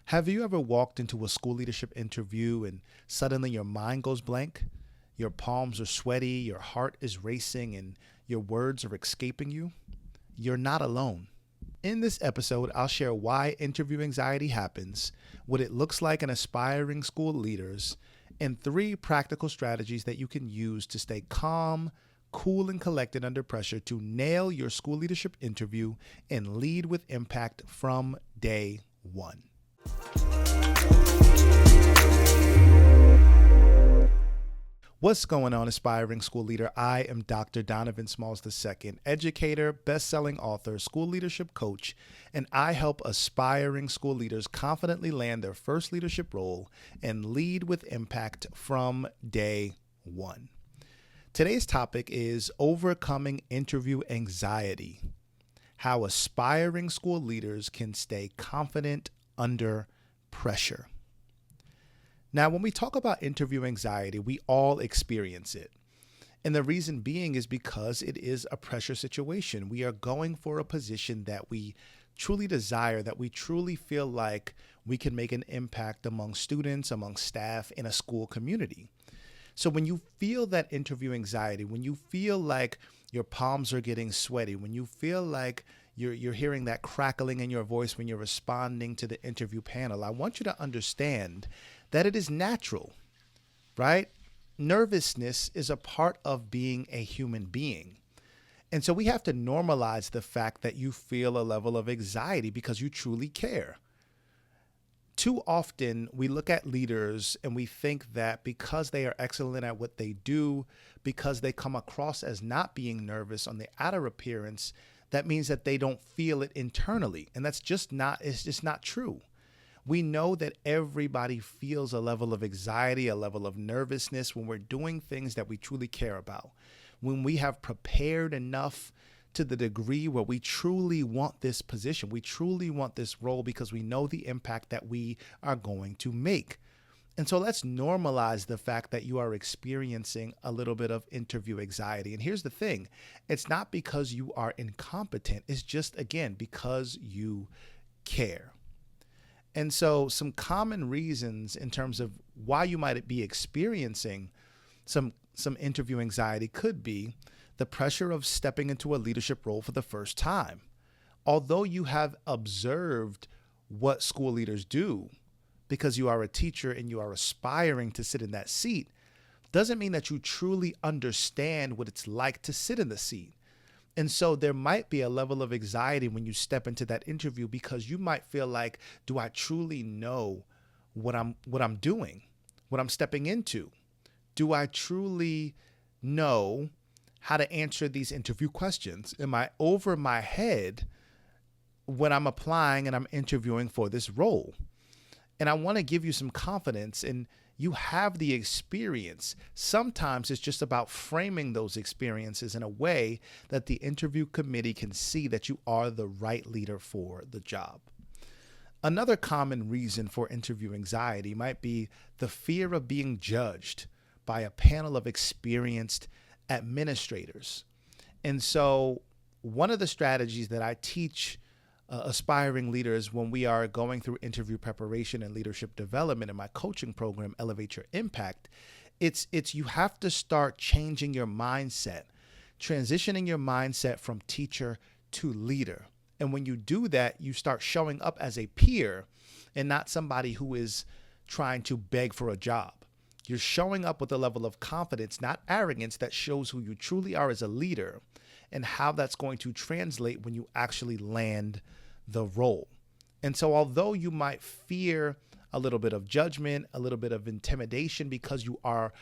Have you ever walked into a school leadership interview and suddenly your mind goes blank? Your palms are sweaty, your heart is racing, and your words are escaping you? You're not alone. In this episode, I'll share why interview anxiety happens, what it looks like in aspiring school leaders, and 3 practical strategies that you can use to stay calm, cool, and collected under pressure to nail your school leadership interview and lead with impact from day one. What's going on, aspiring school leader? I am Dr. Donovan Smalls II, educator, best-selling author, school leadership coach, and I help aspiring school leaders confidently land their first leadership role and lead with impact from day one. Today's topic is overcoming interview anxiety, how aspiring school leaders can stay confident under pressure. Now, when we talk about interview anxiety, we all experience it. And the reason being is because it is a pressure situation. We are going for a position that we truly desire, that we truly feel like we can make an impact among students, among staff, in a school community. So when you feel that interview anxiety, when you feel like your palms are getting sweaty, when you feel like you're hearing that crackling in your voice when you're responding to the interview panel, I want you to understand that it is natural, right? Nervousness is a part of being a human being. And so we have to normalize the fact that you feel a level of anxiety because you truly care. Too often we look at leaders and we think that because they are excellent at what they do, because they come across as not being nervous on the outer appearance, that means that they don't feel it internally. And it's just not true. We know that everybody feels a level of anxiety, a level of nervousness when we're doing things that we truly care about. When we have prepared enough to the degree where we truly want this position, we truly want this role because we know the impact that we are going to make. And so let's normalize the fact that you are experiencing a little bit of interview anxiety. And here's the thing, it's not because you are incompetent. It's just, again, because you care. And so some common reasons in terms of why you might be experiencing some interview anxiety could be the pressure of stepping into a leadership role for the first time. Although you have observed what school leaders do, because you are a teacher and you are aspiring to sit in that seat, doesn't mean that you truly understand what it's like to sit in the seat. And so there might be a level of anxiety when you step into that interview because you might feel like, do I truly know what I'm doing, what I'm stepping into? Do I truly know how to answer these interview questions? Am I over my head when I'm applying and I'm interviewing for this role? And I want to give you some confidence, and you have the experience. Sometimes it's just about framing those experiences in a way that the interview committee can see that you are the right leader for the job. Another common reason for interview anxiety might be the fear of being judged by a panel of experienced administrators. And so one of the strategies that I teach aspiring leaders when we are going through interview preparation and leadership development in my coaching program, Elevate Your Impact, it's you have to start changing your mindset, transitioning your mindset from teacher to leader. And when you do that, you start showing up as a peer and not somebody who is trying to beg for a job. You're showing up with a level of confidence, not arrogance, that shows who you truly are as a leader and how that's going to translate when you actually land the role. And so although you might fear a little bit of judgment, a little bit of intimidation because you are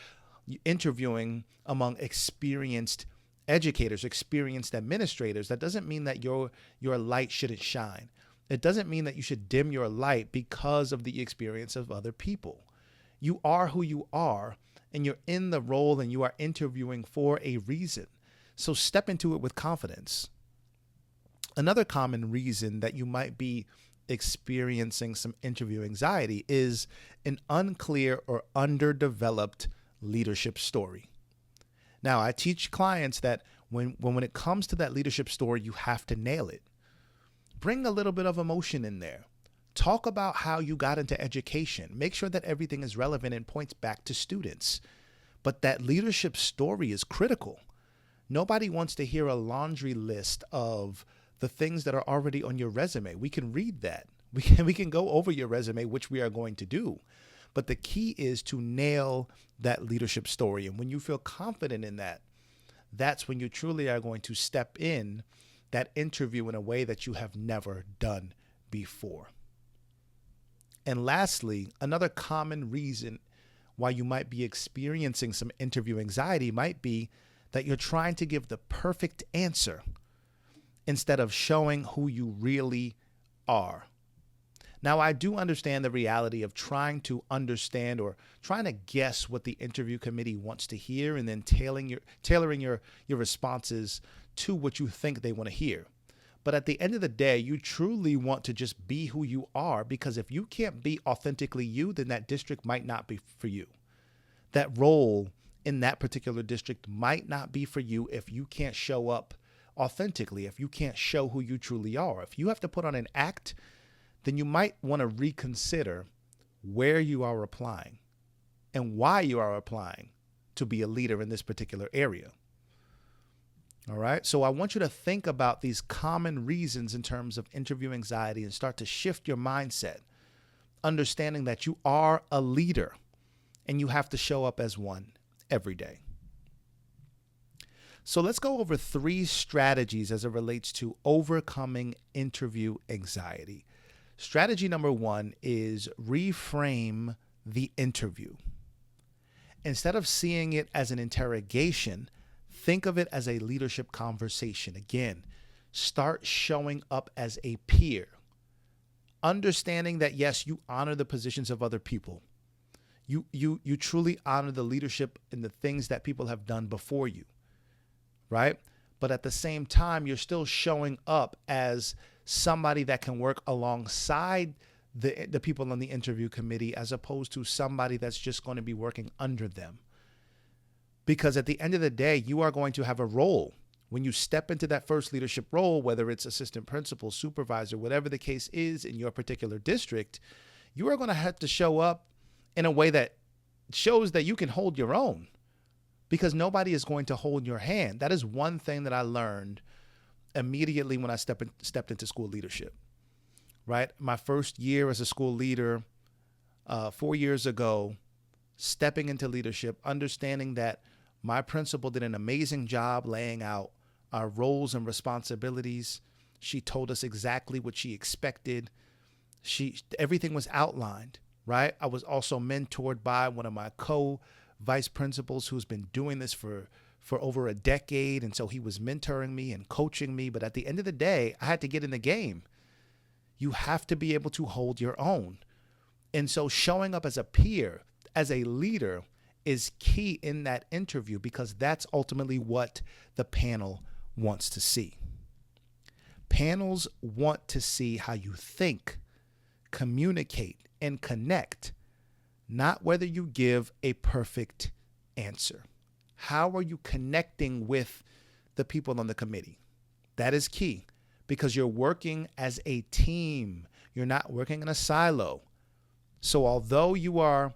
interviewing among experienced educators, experienced administrators, that doesn't mean that your light shouldn't shine. It doesn't mean that you should dim your light because of the experience of other people. You are who you are, and you're in the role and you are interviewing for a reason. So step into it with confidence. Another common reason that you might be experiencing some interview anxiety is an unclear or underdeveloped leadership story. Now, I teach clients that when it comes to that leadership story, you have to nail it. Bring a little bit of emotion in there. Talk about how you got into education. Make sure that everything is relevant and points back to students. But that leadership story is critical. Nobody wants to hear a laundry list of the things that are already on your resume. We can read that. We can go over your resume, which we are going to do. But the key is to nail that leadership story. And when you feel confident in that, that's when you truly are going to step in that interview in a way that you have never done before. And lastly, another common reason why you might be experiencing some interview anxiety might be that you're trying to give the perfect answer instead of showing who you really are. Now, I do understand the reality of trying to understand or trying to guess what the interview committee wants to hear and then tailoring your responses to what you think they want to hear. But at the end of the day, you truly want to just be who you are, because if you can't be authentically you, then that district might not be for you. That role in that particular district might not be for you if you can't show up authentically, if you can't show who you truly are. If you have to put on an act, then you might want to reconsider where you are applying and why you are applying to be a leader in this particular area. All right. So I want you to think about these common reasons in terms of interview anxiety and start to shift your mindset, understanding that you are a leader and you have to show up as one every day. So let's go over 3 strategies as it relates to overcoming interview anxiety. Strategy number 1 is reframe the interview. Instead of seeing it as an interrogation, think of it as a leadership conversation. Again, start showing up as a peer, understanding that, yes, you honor the positions of other people. You truly honor the leadership and the things that people have done before you, right? But at the same time, you're still showing up as somebody that can work alongside the people on the interview committee, as opposed to somebody that's just going to be working under them. Because at the end of the day, you are going to have a role. When you step into that first leadership role, whether it's assistant principal, supervisor, whatever the case is in your particular district, you are going to have to show up in a way that shows that you can hold your own, because nobody is going to hold your hand. That is one thing that I learned immediately when I stepped into school leadership, right? My first year as a school leader, 4 years ago, stepping into leadership, understanding that my principal did an amazing job laying out our roles and responsibilities. She told us exactly what she expected. Everything was outlined, right? I was also mentored by one of my co-vice principals who's been doing this for over a decade. And so he was mentoring me and coaching me. But at the end of the day, I had to get in the game. You have to be able to hold your own. And so showing up as a peer, as a leader, is key in that interview, because that's ultimately what the panel wants to see. Panels want to see how you think, communicate, and connect, not whether you give a perfect answer. How are you connecting with the people on the committee? That is key, because you're working as a team. You're not working in a silo. So although you are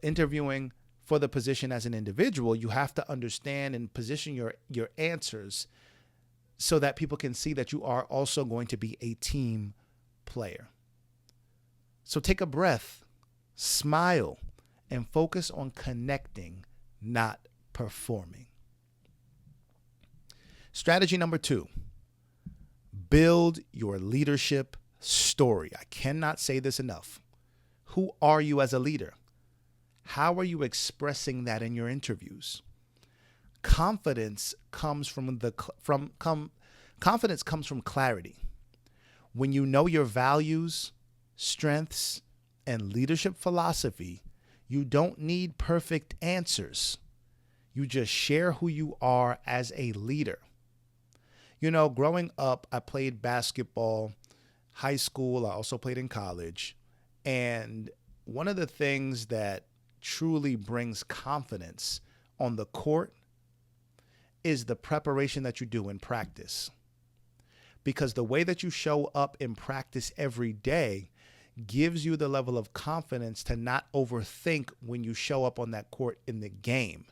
interviewing for the position as an individual, you have to understand and position your answers so that people can see that you are also going to be a team player. So take a breath, smile, and focus on connecting, not performing. Strategy number 2, build your leadership story. I cannot say this enough. Who are you as a leader? How are you expressing that in your interviews? Confidence comes from clarity. When you know your values, strengths, and leadership philosophy, you don't need perfect answers. You just share who you are as a leader. You know, growing up, I played basketball, high school. I also played in college. And one of the things that truly brings confidence on the court is the preparation that you do in practice. because the way that you show up in practice every day gives you the level of confidence to not overthink when you show up on that court in the game.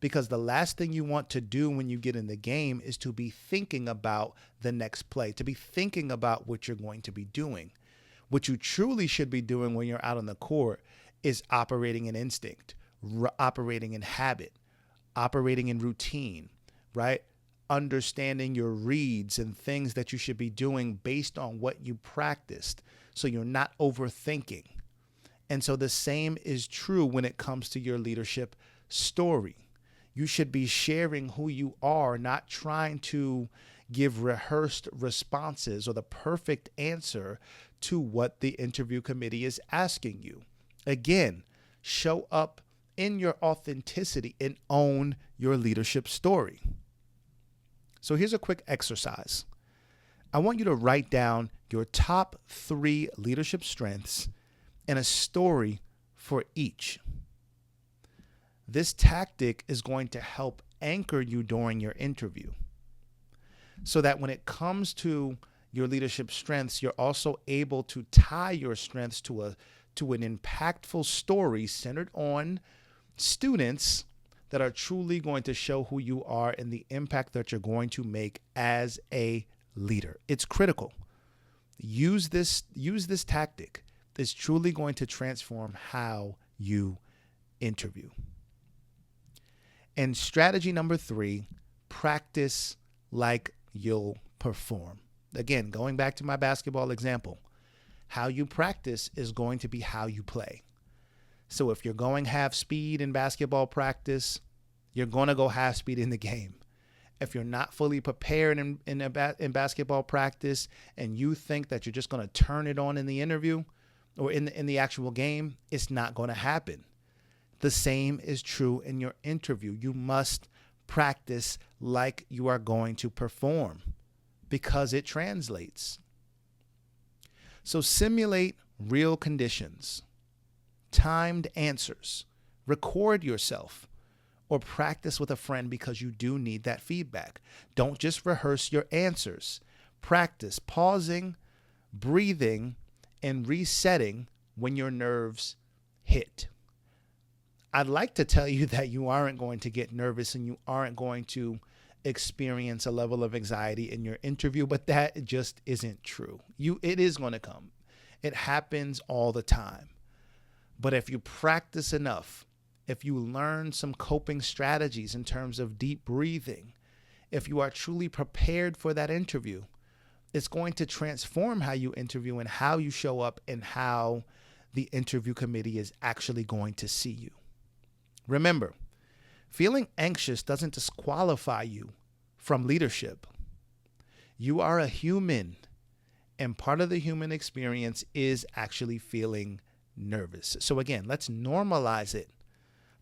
Because the last thing you want to do when you get in the game is to be thinking about the next play, to be thinking about what you're going to be doing. What you truly should be doing when you're out on the court is operating in instinct, operating in habit, operating in routine, right? Understanding your reads and things that you should be doing based on what you practiced, so you're not overthinking. And so the same is true when it comes to your leadership story. You should be sharing who you are, not trying to give rehearsed responses or the perfect answer to what the interview committee is asking you. Again, show up in your authenticity and own your leadership story. So here's a quick exercise. I want you to write down your top 3 leadership strengths and a story for each. This tactic is going to help anchor you during your interview, so that when it comes to your leadership strengths, you're also able to tie your strengths to an impactful story centered on students that are truly going to show who you are and the impact that you're going to make as a leader. It's critical. Use this tactic. It's truly going to transform how you interview. And strategy number 3, practice like you'll perform. Again, going back to my basketball example, how you practice is going to be how you play. So if you're going half speed in basketball practice, you're going to go half speed in the game. If you're not fully prepared in basketball practice and you think that you're just going to turn it on in the interview or in the actual game, it's not going to happen. The same is true in your interview. You must practice like you are going to perform because it translates. So simulate real conditions, timed answers, record yourself, or practice with a friend because you do need that feedback. Don't just rehearse your answers. Practice pausing, breathing, and resetting when your nerves hit. I'd like to tell you that you aren't going to get nervous and you aren't going to experience a level of anxiety in your interview, but that just isn't true. It is going to come. It happens all the time. But if you practice enough, if you learn some coping strategies in terms of deep breathing, if you are truly prepared for that interview, it's going to transform how you interview and how you show up and how the interview committee is actually going to see you. Remember, feeling anxious doesn't disqualify you from leadership. You are a human, and part of the human experience is actually feeling nervous. So again, let's normalize it,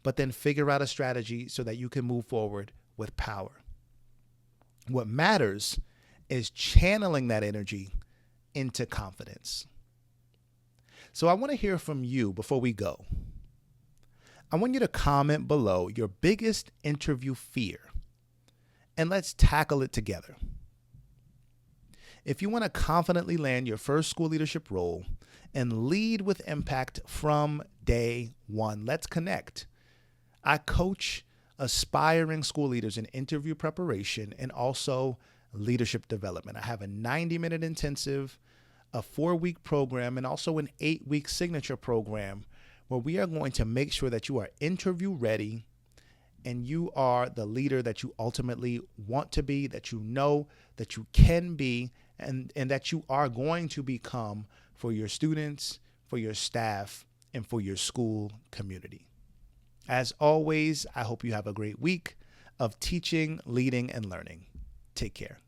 but then figure out a strategy so that you can move forward with power. What matters is channeling that energy into confidence. So I want to hear from you before we go. I want you to comment below your biggest interview fear, and let's tackle it together. If you want to confidently land your first school leadership role and lead with impact from day one, let's connect. I coach aspiring school leaders in interview preparation and also leadership development. I have a 90-minute intensive, a 4-week program, and also an 8-week signature program where we are going to make sure that you are interview ready and you are the leader that you ultimately want to be, that you know that you can be, and that you are going to become for your students, for your staff, and for your school community. As always, I hope you have a great week of teaching, leading, and learning. Take care.